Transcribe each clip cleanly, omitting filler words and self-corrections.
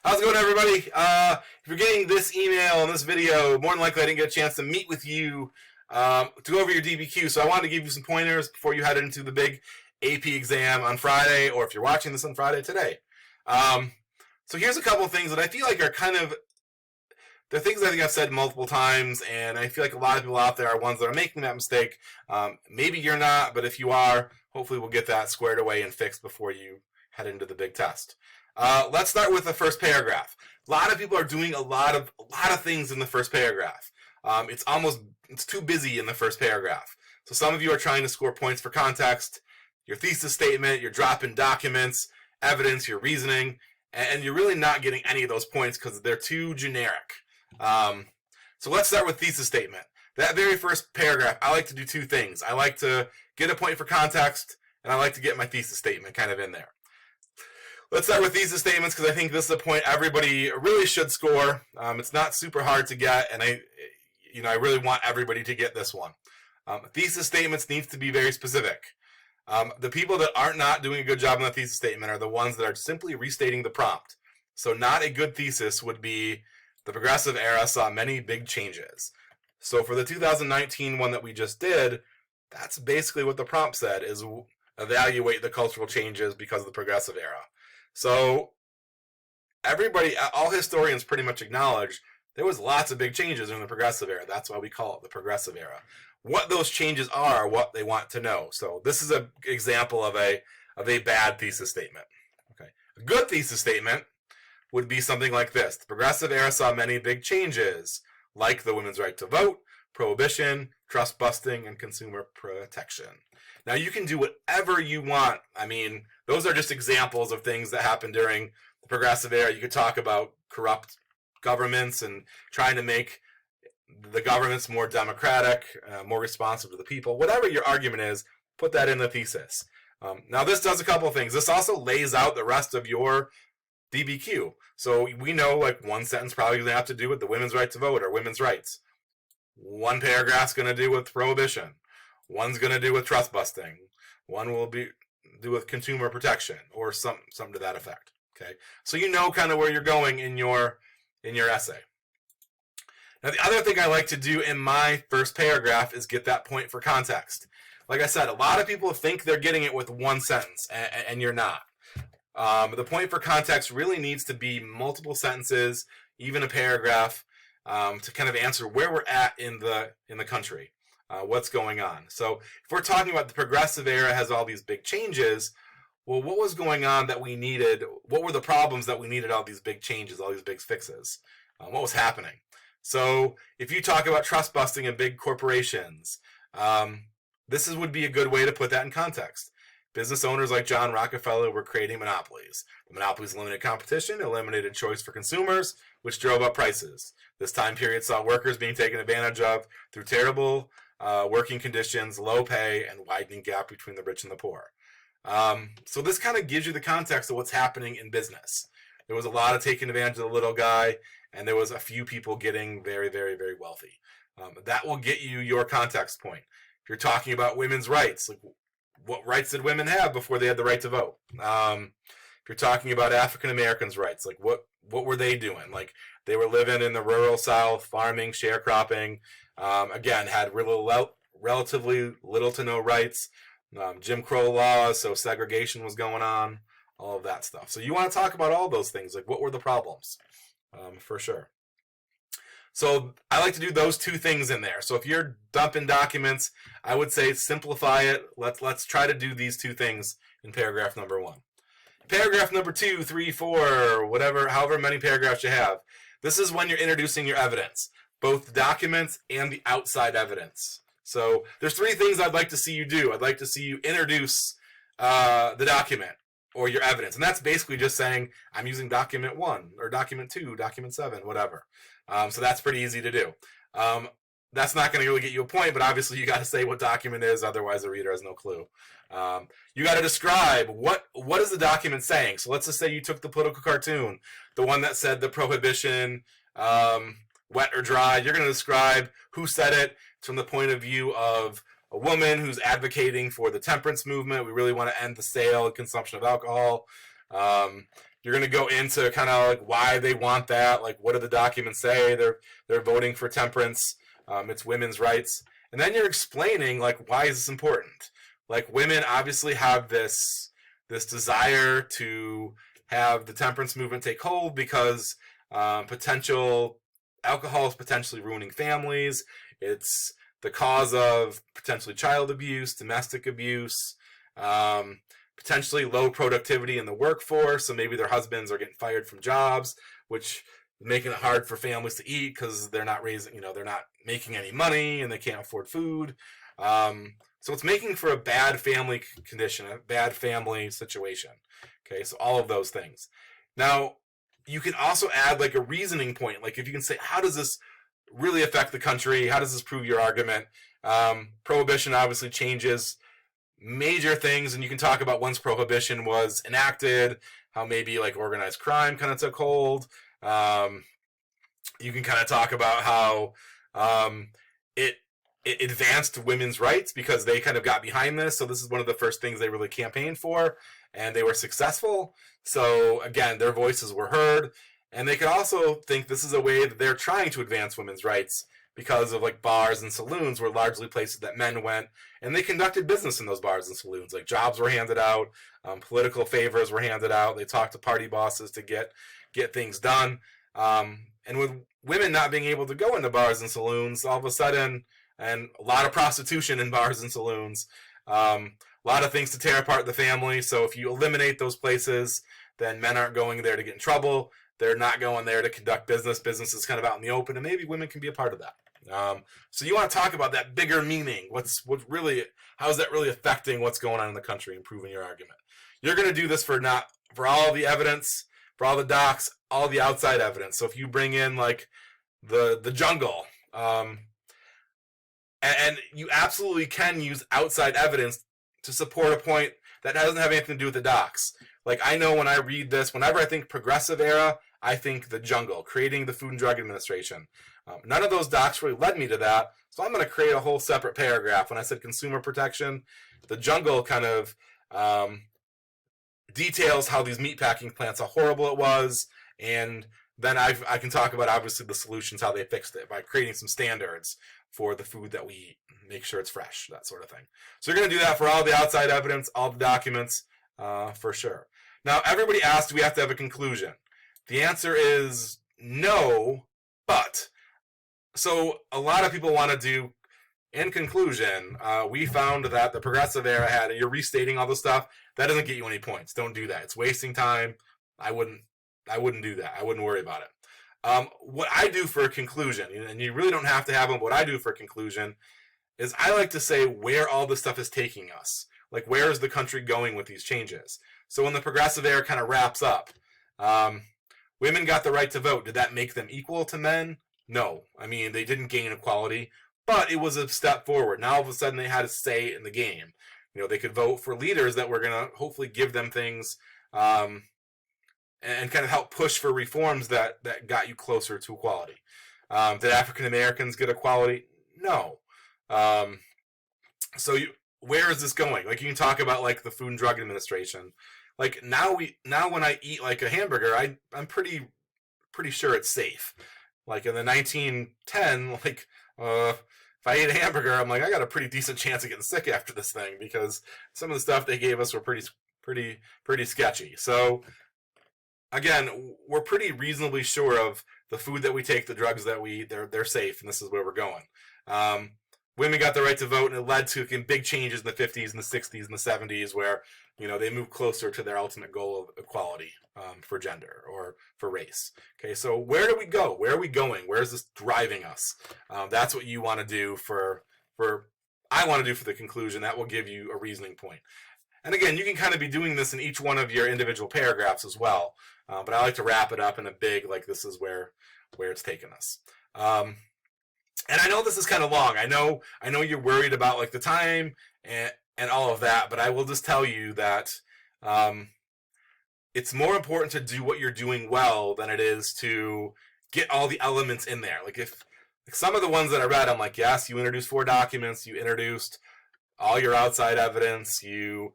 How's it going, everybody? If you're getting this email and this video, more than likely I didn't get a chance to meet with you to go over your DBQ. So I wanted to give you some pointers before you head into the big AP exam on Friday, or if you're watching this on Friday, today. So here's a couple of things that I feel like are they're things I think I've said multiple times, and I feel like a lot of people out there are ones that are making that mistake. Maybe you're not, but if you are, hopefully we'll get that squared away and fixed before you head into the big test. Let's start with the first paragraph. A lot of people are doing a lot of things in the first paragraph. It's too busy in the first paragraph. So some of you are trying to score points for context, your thesis statement, your drop-in documents, evidence, your reasoning, and you're really not getting any of those points because they're too generic. So let's start with thesis statement. That very first paragraph, I like to do two things. I like to get a point for context, and I like to get my thesis statement kind of in there. Let's start with thesis statements because I think this is a point everybody really should score. It's not super hard to get, and I really want everybody to get this one. Thesis statements needs to be very specific. The people that are not doing a good job on the thesis statement are the ones that are simply restating the prompt. So not a good thesis would be the progressive era saw many big changes. So for the 2019 one that we just did, that's basically what the prompt said, is evaluate the cultural changes because of the progressive era. So everybody, all historians pretty much acknowledge there was lots of big changes in the progressive era. That's why we call it the progressive era. What those changes are what they want to know. So this is an example of a bad thesis statement. Okay. A good thesis statement would be something like this. The progressive era saw many big changes, like the women's right to vote, prohibition, trust busting, and consumer protection. Now, you can do whatever you want. I mean, those are just examples of things that happened during the progressive era. You could talk about corrupt governments and trying to make the governments more democratic, more responsive to the people. Whatever your argument is, put that in the thesis. Now, this does a couple of things. This also lays out the rest of your DBQ. So we know like one sentence probably going to have to do with the women's right to vote or women's rights. One paragraph's going to do with prohibition. One's going to do with trust busting. One will do with consumer protection or something to that effect. Okay, so you know kind of where you're going in your essay. Now, the other thing I like to do in my first paragraph is get that point for context. Like I said, a lot of people think they're getting it with one sentence, and you're not. The point for context really needs to be multiple sentences, even a paragraph, to kind of answer where we're at in the country, what's going on. So if we're talking about the progressive era has all these big changes, well, what was going on that we needed? What were the problems that we needed all these big changes, all these big fixes? What was happening? So if you talk about trust busting in big corporations, this would be a good way to put that in context. Business owners like John Rockefeller were creating monopolies. The monopolies eliminated competition, eliminated choice for consumers, which drove up prices. This time period saw workers being taken advantage of through terrible working conditions, low pay, and widening gap between the rich and the poor. So this kind of gives you the context of what's happening in business. There was a lot of taking advantage of the little guy, and there was a few people getting very, very, very wealthy. That will get you your context point. If you're talking about women's rights, like what rights did women have before they had the right to vote? If you're talking about African Americans' rights, like what were they doing? Like they were living in the rural South, farming, sharecropping. Again, had relatively little to no rights. Jim Crow laws, so segregation was going on, all of that stuff. So you want to talk about all those things, like what were the problems, for sure. So I like to do those two things in there. So if you're dumping documents, I would say simplify it. Let's try to do these two things in paragraph number 1. Paragraph number 2, 3, 4, whatever, however many paragraphs you have. This is when you're introducing your evidence, both the documents and the outside evidence. So there's 3 things I'd like to see you do. I'd like to see you introduce the document or your evidence. And that's basically just saying, I'm using document 1 or document 2, document 7, whatever. So that's pretty easy to do. That's not going to really get you a point, but obviously you got to say what document is, otherwise the reader has no clue. You got to describe what is the document saying. So let's just say you took the political cartoon, the one that said the prohibition, wet or dry. You're going to describe who said it from the point of view of a woman who's advocating for the temperance movement. We really want to end the sale and consumption of alcohol. You're going to go into kind of like why they want that, like what do the documents say? They're voting for temperance. It's women's rights, and then you're explaining like why is this important? Like women obviously have this desire to have the temperance movement take hold because potential alcohol is potentially ruining families. It's the cause of potentially child abuse, domestic abuse, potentially low productivity in the workforce. So maybe their husbands are getting fired from jobs, which is making it hard for families to eat because they're not raising, they're not making any money and they can't afford food. So it's making for a bad family condition, a bad family situation. Okay, so all of those things. Now, you can also add like a reasoning point. Like if you can say, how does this really affect the country? How does this prove your argument? Prohibition obviously changes major things, and you can talk about once prohibition was enacted, how maybe like organized crime kind of took hold. You can kind of talk about how it advanced women's rights because they kind of got behind this. So this is one of the first things they really campaigned for, and they were successful. So again, their voices were heard, and they could also think this is a way that they're trying to advance women's rights because of like bars and saloons were largely places that men went, and they conducted business in those bars and saloons. Like jobs were handed out, political favors were handed out. They talked to party bosses to get things done. And with women not being able to go into bars and saloons, all of a sudden, and a lot of prostitution in bars and saloons, a lot of things to tear apart the family. So if you eliminate those places, then men aren't going there to get in trouble. They're not going there to conduct business. Business is kind of out in the open, and maybe women can be a part of that. So you want to talk about that bigger meaning. How is that really affecting what's going on in the country and proving your argument? You're going to do this for all the evidence, for all the docs, all the outside evidence. So if you bring in like the jungle, and you absolutely can use outside evidence to support a point that doesn't have anything to do with the docs. Like I know when I read this, whenever I think progressive era, I think the jungle, creating the Food and Drug Administration. None of those docs really led me to that, so I'm going to create a whole separate paragraph. When I said consumer protection, the jungle kind of details how these meatpacking plants, how horrible it was, and then I can talk about obviously the solutions, how they fixed it by creating some standards for the food that we eat, make sure it's fresh, that sort of thing. So you're going to do that for all the outside evidence, all the documents, for sure. Now, everybody asked, do we have to have a conclusion? The answer is no, but. So a lot of people want to do, in conclusion, we found that the progressive era you're restating all the stuff, that doesn't get you any points. Don't do that. It's wasting time. I wouldn't do that. I wouldn't worry about it. What I do for a conclusion, and you really don't have to have them, what I do for a conclusion is I like to say where all this stuff is taking us. Like, where is the country going with these changes? So when the progressive era kind of wraps up, women got the right to vote. Did that make them equal to men? No. I mean, they didn't gain equality, but it was a step forward. Now all of a sudden they had a say in the game. They could vote for leaders that were going to hopefully give them things and kind of help push for reforms that got you closer to equality. Did African Americans get equality? No. So where is this going? Like, you can talk about like the Food and Drug Administration. Like now when I eat like a hamburger, I'm pretty sure it's safe. Like in the 1910, like if I ate a hamburger, I'm like, I got a pretty decent chance of getting sick after this thing because some of the stuff they gave us were pretty sketchy. So again, we're pretty reasonably sure of the food that we take, the drugs that we eat, they're safe, and this is where we're going. Women got the right to vote, and it led to big changes in the 50s and the 60s and the 70s where, they moved closer to their ultimate goal of equality for gender or for race. Okay, so where do we go? Where are we going? Where is this driving us? That's what you want to do I want to do for the conclusion. That will give you a reasoning point. And again, you can kind of be doing this in each one of your individual paragraphs as well. But I like to wrap it up in a big, like, this is where it's taken us. And I know this is kind of long. I know you're worried about like the time and all of that, but I will just tell you that it's more important to do what you're doing well than it is to get all the elements in there. Like some of the ones that I read, I'm like, yes, you introduced 4 documents, you introduced all your outside evidence, you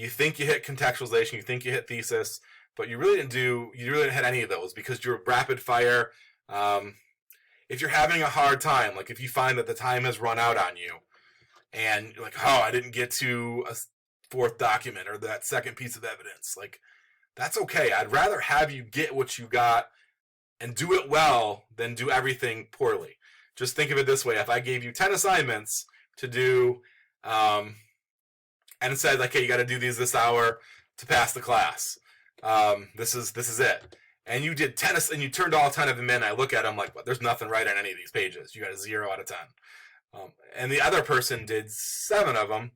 think you hit contextualization, you think you hit thesis, but you really didn't hit any of those because you're rapid fire. If you're having a hard time, like if you find that the time has run out on you and you're like, oh, I didn't get to a fourth document or that second piece of evidence, like that's okay. I'd rather have you get what you got and do it well than do everything poorly. Just think of it this way. If I gave you 10 assignments to do, and said, like, hey, you got to do these this hour to pass the class. This is it. And you did 10, and you turned all 10 of them in. I look at them like, well, there's nothing right on any of these pages. You got a 0 out of 10. And the other person did 7 of them,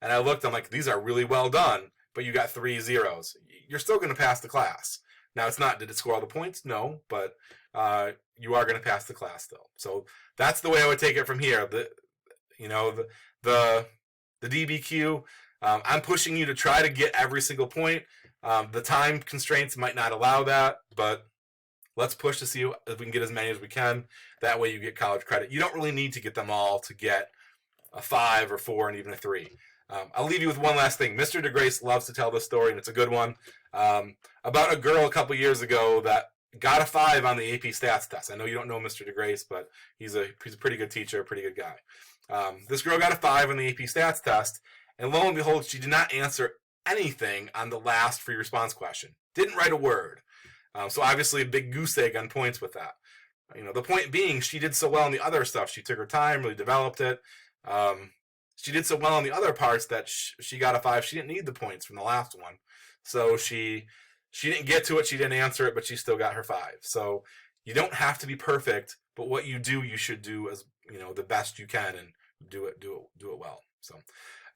and I looked, I'm like, these are really well done, but you got 3 zeros. You're still going to pass the class. Now, it's not, did it score all the points? No, but you are going to pass the class still. So that's the way I would take it from here. The DBQ, I'm pushing you to try to get every single point. The time constraints might not allow that, but let's push to see if we can get as many as we can. That way you get college credit. You don't really need to get them all to get a 5 or 4 and even a 3. I'll leave you with one last thing. Mr. DeGrace loves to tell this story, and it's a good one, about a girl a couple years ago that got a 5 on the AP Stats test. I know you don't know Mr. DeGrace, but he's a pretty good teacher, a pretty good guy. This girl got a 5 on the AP Stats test, and lo and behold, she did not answer anything on the last free response question. Didn't write a word. So obviously a big goose egg on points with that. The point being, she did so well on the other stuff. She took her time, really developed it. She did so well on the other parts that she got a 5. She didn't need the points from the last one. So she didn't get to it. She didn't answer it, but she still got her 5. So you don't have to be perfect, but what you do, you should do as the best you can and do it well. So,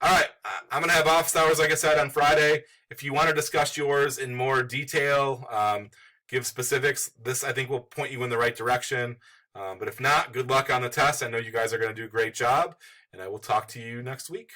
all right, I'm gonna have office hours, like I said, on Friday. If you want to discuss yours in more detail, give specifics, this I think will point you in the right direction. But if not, good luck on the test. I know you guys are going to do a great job, and I will talk to you next week.